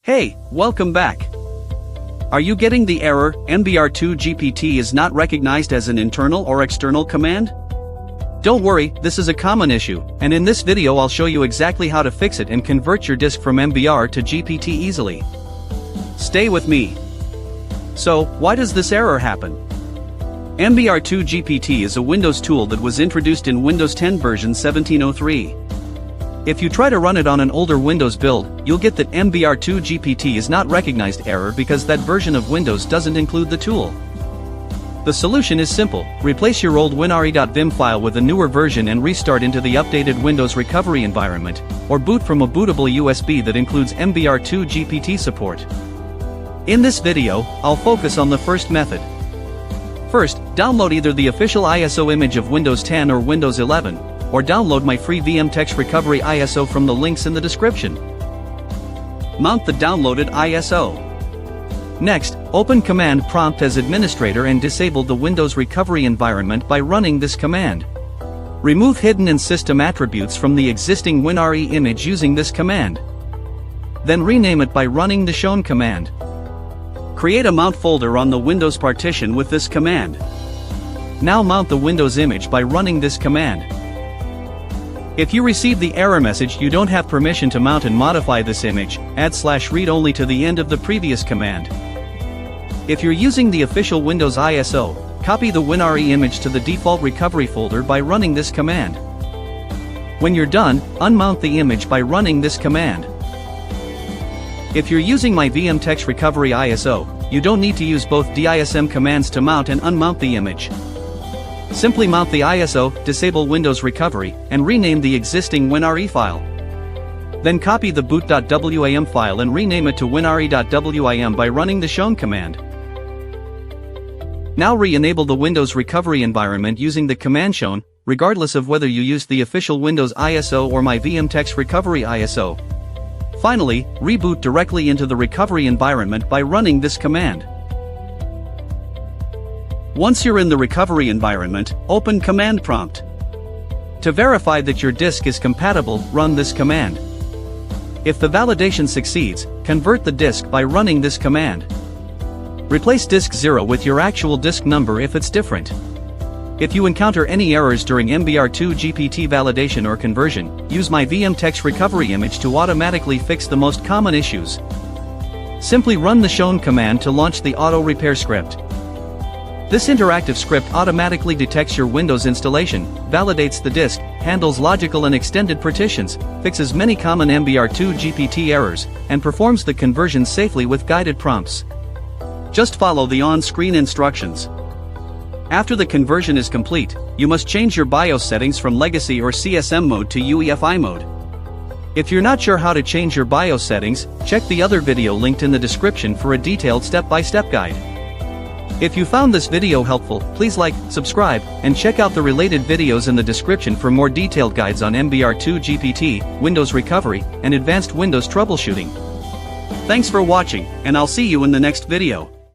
Hey, welcome back. Are you getting the error, MBR2GPT is not recognized as an internal or external command? Don't worry, this is a common issue, and in this video I'll show you exactly how to fix it and convert your disk from MBR to GPT easily. Stay with me. So, why does this error happen? MBR2GPT is a Windows tool that was introduced in Windows 10 version 1703. If you try to run it on an older Windows build, you'll get that MBR2GPT is not recognized error because that version of Windows doesn't include the tool. The solution is simple: replace your old WinRE.wim file with a newer version and restart into the updated Windows recovery environment, or boot from a bootable USB that includes MBR2GPT support. In this video, I'll focus on the first method. First, download either the official ISO image of Windows 10 or Windows 11, or download my free VMTechs Recovery.ISO from the links in the description. Mount the downloaded ISO. Next, open Command Prompt as administrator and disable the Windows recovery environment by running this command. Remove hidden and system attributes from the existing WinRE image using this command. Then rename it by running the shown command. Create a mount folder on the Windows partition with this command. Now mount the Windows image by running this command. If you receive the error message you don't have permission to mount and modify this image, add /read only to the end of the previous command. If you're using the official Windows ISO, copy the WinRE image to the default recovery folder by running this command. When you're done, unmount the image by running this command. If you're using my VMTechs Recovery.ISO, you don't need to use both DISM commands to mount and unmount the image. Simply mount the ISO, disable Windows Recovery, and rename the existing WinRE file. Then copy the boot.wim file and rename it to WinRE.wim by running the shown command. Now re-enable the Windows recovery environment using the command shown, regardless of whether you used the official Windows ISO or my VMTechs Recovery.ISO. Finally, reboot directly into the recovery environment by running this command. Once you're in the recovery environment, open Command Prompt. To verify that your disk is compatible, run this command. If the validation succeeds, convert the disk by running this command. Replace disk 0 with your actual disk number if it's different. If you encounter any errors during MBR2GPT validation or conversion, use my VMTechs recovery image to automatically fix the most common issues. Simply run the shown command to launch the auto repair script. This interactive script automatically detects your Windows installation, validates the disk, handles logical and extended partitions, fixes many common MBR2GPT errors, and performs the conversion safely with guided prompts. Just follow the on-screen instructions. After the conversion is complete, you must change your BIOS settings from Legacy or CSM mode to UEFI mode. If you're not sure how to change your BIOS settings, check the other video linked in the description for a detailed step-by-step guide. If you found this video helpful, please like, subscribe, and check out the related videos in the description for more detailed guides on MBR2GPT, Windows recovery, and advanced Windows troubleshooting. Thanks for watching, and I'll see you in the next video.